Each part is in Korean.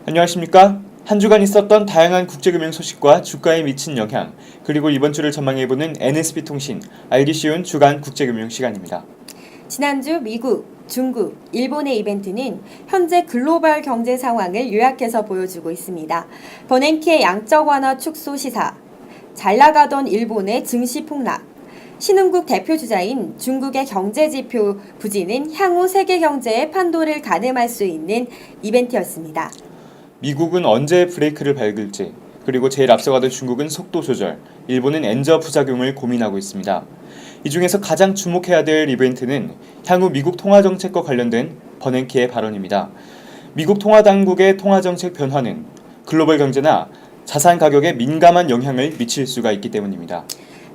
안녕하십니까? 한 주간 있었던 다양한 국제금융 소식과 주가에 미친 영향, 그리고 이번 주를 전망해보는 NSB통신, 알기 쉬운 주간 국제금융 시간입니다. 지난주 미국, 중국, 일본의 이벤트는 현재 글로벌 경제 상황을 요약해서 보여주고 있습니다. 버냉키의 양적 완화 축소 시사, 잘 나가던 일본의 증시 폭락, 신흥국 대표주자인 중국의 경제지표 부진은 향후 세계 경제의 판도를 가늠할 수 있는 이벤트였습니다. 미국은 언제 브레이크를 밟을지, 그리고 제일 앞서가던 중국은 속도 조절, 일본은 엔저 부작용을 고민하고 있습니다. 이 중에서 가장 주목해야 될 이벤트는 향후 미국 통화정책과 관련된 버냉키의 발언입니다. 미국 통화당국의 통화정책 변화는 글로벌 경제나 자산 가격에 민감한 영향을 미칠 수가 있기 때문입니다.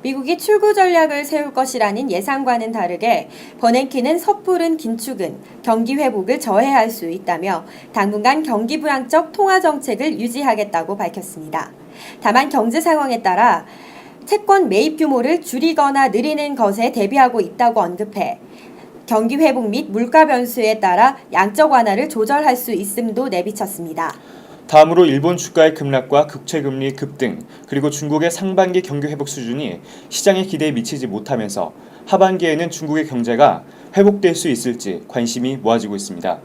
미국이 출구 전략을 세울 것이라는 예상과는 다르게 버냉키는 섣부른 긴축은 경기 회복을 저해할 수 있다며 당분간 경기 불황적 통화 정책을 유지하겠다고 밝혔습니다. 다만 경제 상황에 따라 채권 매입 규모를 줄이거나 늘리는 것에 대비하고 있다고 언급해 경기 회복 및 물가 변수에 따라 양적 완화를 조절할 수 있음도 내비쳤습니다. 다음으로 일본 주가의 급락과 국채금리 급등, 그리고 중국의 상반기 경기 회복 수준이 시장의 기대에 미치지 못하면서 하반기에는 중국의 경제가 회복될 수 있을지 관심이 모아지고 있습니다.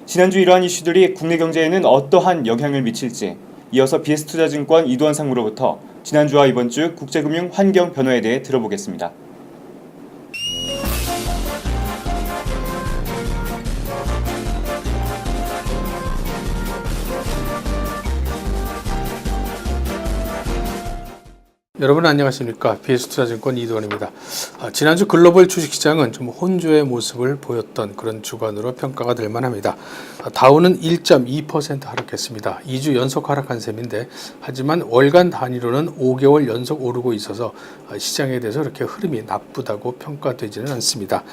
지난주 이러한 이슈들이 국내 경제에는 어떠한 영향을 미칠지, 이어서 BS투자증권 이두원 상무로부터 지난주와 이번 주 국제금융 환경 변화에 대해 들어보겠습니다. 여러분 안녕하십니까? BS투자증권 이두원입니다. 지난주 글로벌 주식시장은 좀 혼조의 모습을 보였던 그런 주간으로 평가가 될 만합니다. 다우는 1.2% 하락했습니다. 2주 연속 하락한 셈인데 하지만 월간 단위로는 5개월 연속 오르고 있어서 시장에 대해서 그렇게 흐름이 나쁘다고 평가되지는 않습니다.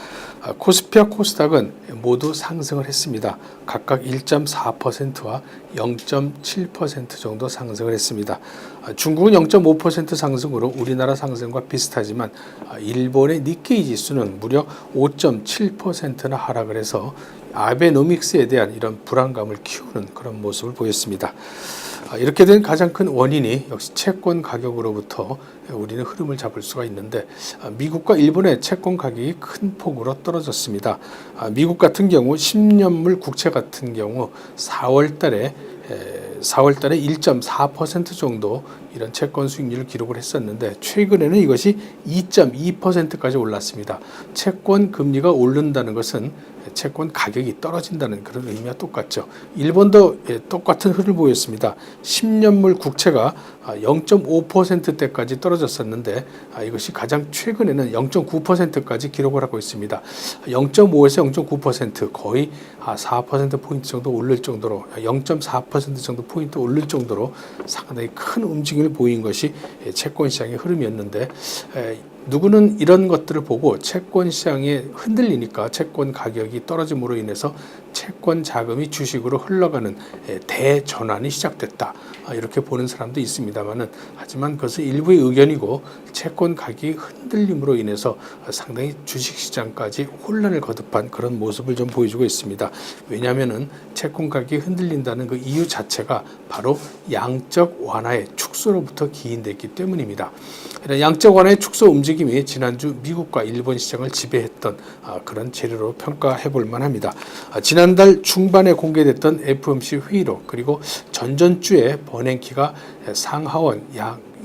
코스피와 코스닥은 모두 상승을 했습니다. 각각 1.4%와 0.7% 정도 상승을 했습니다. 중국은 0.5% 상승으로 우리나라 상승과 비슷하지만 일본의 니케이 지수는 무려 5.7%나 하락을 해서 아베노믹스에 대한 이런 불안감을 키우는 그런 모습을 보였습니다. 이렇게 된 가장 큰 원인이 역시 채권 가격으로부터 우리는 흐름을 잡을 수가 있는데 미국과 일본의 채권 가격이 큰 폭으로 떨어졌습니다. 미국 같은 경우 10년물 국채 같은 경우 4월 달에 1.4% 정도 이런 채권 수익률을 기록을 했었는데 최근에는 이것이 2.2%까지 올랐습니다. 채권 금리가 오른다는 것은 채권 가격이 떨어진다는 그런 의미와 똑같죠. 일본도 똑같은 흐름을 보였습니다. 10년물 국채가 0.5%대까지 떨어졌었는데 이것이 가장 최근에는 0.9%까지 기록을 하고 있습니다. 0.5에서 0.9% 거의 4%포인트 정도 오를 정도로 0.4% 정도 포인트 오를 정도로 상당히 큰 움직임을 보인 것이 채권 시장의 흐름이었는데 누구는 이런 것들을 보고 채권 시장이 흔들리니까 채권 가격이 떨어짐으로 인해서 채권 자금이 주식으로 흘러가는 대전환이 시작됐다. 이렇게 보는 사람도 있습니다만은 하지만 그것은 일부의 의견이고 채권 가격이 흔들림으로 인해서 상당히 주식시장까지 혼란을 거듭한 그런 모습을 좀 보여주고 있습니다. 왜냐하면은 채권 가격이 흔들린다는 그 이유 자체가 바로 양적 완화의 축소로부터 기인됐기 때문입니다. 이런 양적 완화의 축소 움직임이 지난주 미국과 일본 시장을 지배했던 그런 재료로 평가해 볼 만합니다. 지난달 중반에 공개됐던 FOMC 회의록 그리고 전전주에 버냉키가 상하원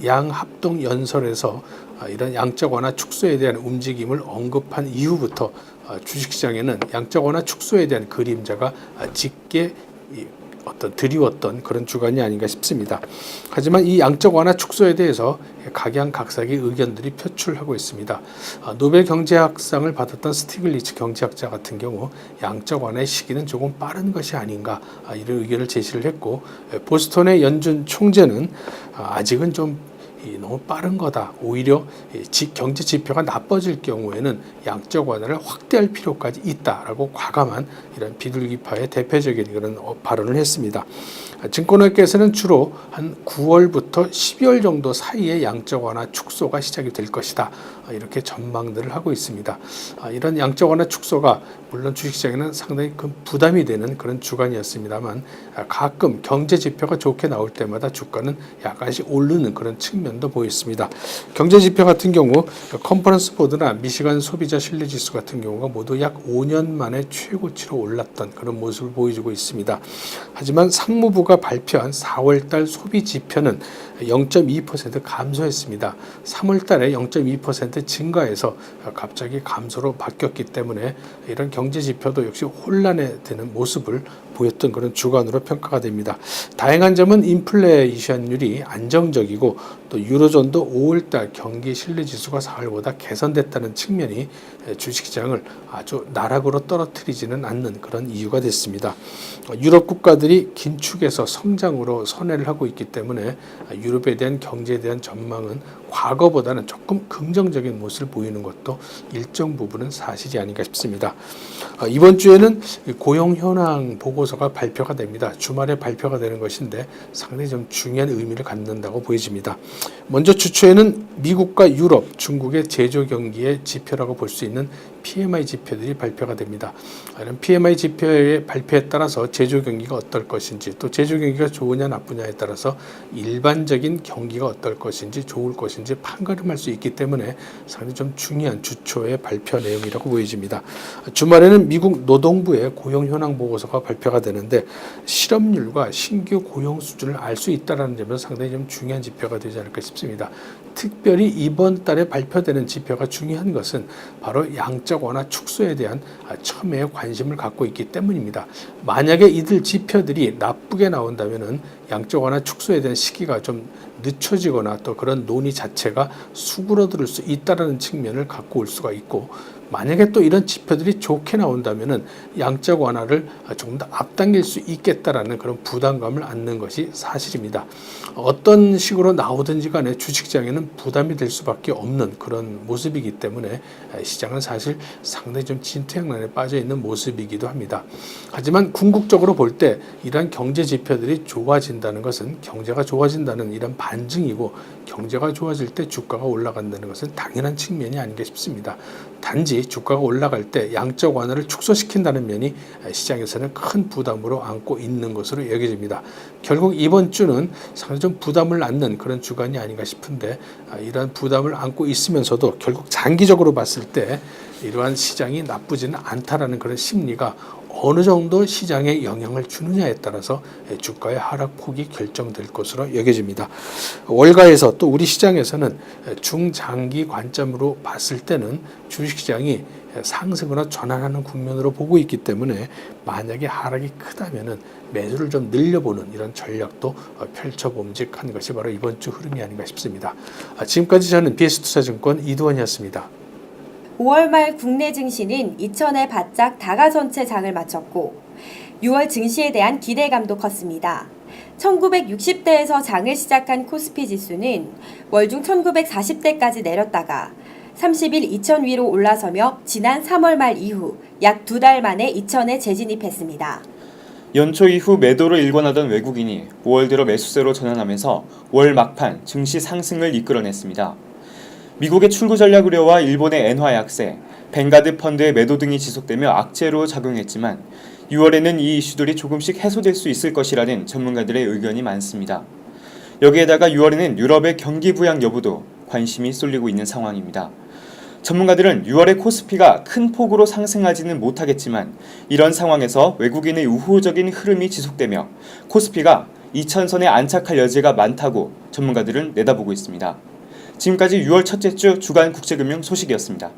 양합동 연설에서 이런 양적 완화 축소에 대한 움직임을 언급한 이후부터 주식시장에는 양적 완화 축소에 대한 그림자가 짙게 드리웠던 그런 주간이 아닌가 싶습니다. 하지만 이 양적 완화 축소에 대해서 각양각색의 의견들이 표출하고 있습니다. 노벨 경제학상을 받았던 스티글리츠 경제학자 같은 경우 양적 완화의 시기는 조금 빠른 것이 아닌가 이런 의견을 제시를 했고 보스턴의 연준 총재는 아직은 좀 너무 빠른 거다. 오히려 경제 지표가 나빠질 경우에는 양적 완화를 확대할 필요까지 있다라고 과감한 이런 비둘기파의 대표적인 그런 발언을 했습니다. 증권업계에서는 주로 한 9월부터 12월 정도 사이에 양적 완화 축소가 시작이 될 것이다. 이렇게 전망들을 하고 있습니다. 이런 양적 완화 축소가 물론 주식시장에는 상당히 큰 부담이 되는 그런 주간이었습니다만 가끔 경제 지표가 좋게 나올 때마다 주가는 약간씩 오르는 그런 측면도 보였습니다. 경제 지표 같은 경우 컨퍼런스 보드나 미시간 소비자 신뢰지수 같은 경우가 모두 약 5년 만에 최고치로 올랐던 그런 모습을 보여주고 있습니다. 하지만 상무부가 발표한 4월달 소비 지표는 0.2% 감소했습니다. 3월달에 0.2% 증가해서 갑자기 감소로 바뀌었기 때문에 이런 경제 지표도 역시 혼란에 드는 모습을 보였던 그런 주간으로 평가가 됩니다. 다행한 점은 인플레이션율이 안정적이고 또 유로존도 5월달 경기 신뢰지수가 4월보다 개선됐다는 측면이 주식시장을 아주 나락으로 떨어뜨리지는 않는 그런 이유가 됐습니다. 유럽 국가들이 긴축에서 성장으로 선회를 하고 있기 때문에 유럽에 대한 경제에 대한 전망은 과거보다는 조금 긍정적인 모습을 보이는 것도 일정 부분은 사실이 아닌가 싶습니다. 이번 주에는 고용 현황 보고서가 발표가 됩니다. 주말에 발표가 되는 것인데 상당히 좀 중요한 의미를 갖는다고 보여집니다. 먼저 주초에는 미국과 유럽, 중국의 제조 경기의 지표라고 볼 수 있는 PMI 지표들이 발표가 됩니다. 이런 PMI 지표의 발표에 따라서 제조 경기가 어떨 것인지 또 제조 경기가 좋으냐 나쁘냐에 따라서 일반적인 경기가 어떨 것인지 좋을 것인지 판가름할 수 있기 때문에 상당히 좀 중요한 주초의 발표 내용이라고 보여집니다. 주말에는 미국 노동부의 고용 현황 보고서가 발표가 되는데 실업률과 신규 고용 수준을 알 수 있다는 점에서 상당히 좀 중요한 지표가 되지 않을까 싶습니다. 특별히 이번 달에 발표되는 지표가 중요한 것은 바로 양적 완화 축소에 대한 첨예의 관심을 갖고 있기 때문입니다. 만약에 이들 지표들이 나쁘게 나온다면은 양적 완화 축소에 대한 시기가 좀 늦춰지거나 또 그런 논의 자체가 수그러들 수 있다는 측면을 갖고 올 수가 있고 만약에 또 이런 지표들이 좋게 나온다면은 양적 완화를 조금 더 앞당길 수 있겠다라는 그런 부담감을 안는 것이 사실입니다. 어떤 식으로 나오든지 간에 주식시장에는 부담이 될 수밖에 없는 그런 모습이기 때문에 시장은 사실 상당히 좀 진퇴양난에 빠져 있는 모습이기도 합니다. 하지만 궁극적으로 볼 때 이러한 경제 지표들이 좋아진다는 것은 경제가 좋아진다는 이런 반증이고 경제가 좋아질 때 주가가 올라간다는 것은 당연한 측면이 아닌가 싶습니다. 단지 주가가 올라갈 때 양적 완화를 축소시킨다는 면이 시장에서는 큰 부담으로 안고 있는 것으로 여겨집니다. 결국 이번 주는 상당히 좀 부담을 안는 그런 주간이 아닌가 싶은데 이러한 부담을 안고 있으면서도 결국 장기적으로 봤을 때 이러한 시장이 나쁘지는 않다라는 그런 심리가 어느 정도 시장에 영향을 주느냐에 따라서 주가의 하락폭이 결정될 것으로 여겨집니다. 월가에서 또 우리 시장에서는 중장기 관점으로 봤을 때는 주식시장이 상승으로 전환하는 국면으로 보고 있기 때문에 만약에 하락이 크다면은 매수를 좀 늘려보는 이런 전략도 펼쳐봄직한 것이 바로 이번 주 흐름이 아닌가 싶습니다. 지금까지 저는 BS투자증권 이두원이었습니다. 5월 말 국내 증시는 2천에 바짝 다가 전체 장을 마쳤고 6월 증시에 대한 기대감도 컸습니다. 1960대에서 장을 시작한 코스피 지수는 월중 1940대까지 내렸다가 30일 2000 위로 올라서며 지난 3월 말 이후 약 2달 만에 2000에 재진입했습니다. 연초 이후 매도를 일관하던 외국인이 5월 들어 매수세로 전환하면서 월 막판 증시 상승을 이끌어냈습니다. 미국의 출구 전략 우려와 일본의 엔화 약세, 뱅가드 펀드의 매도 등이 지속되며 악재로 작용했지만 6월에는 이 이슈들이 조금씩 해소될 수 있을 것이라는 전문가들의 의견이 많습니다. 여기에다가 6월에는 유럽의 경기 부양 여부도 관심이 쏠리고 있는 상황입니다. 전문가들은 6월에 코스피가 큰 폭으로 상승하지는 못하겠지만 이런 상황에서 외국인의 우호적인 흐름이 지속되며 코스피가 2000선에 안착할 여지가 많다고 전문가들은 내다보고 있습니다. 지금까지 6월 첫째 주 주간 국제금융 소식이었습니다.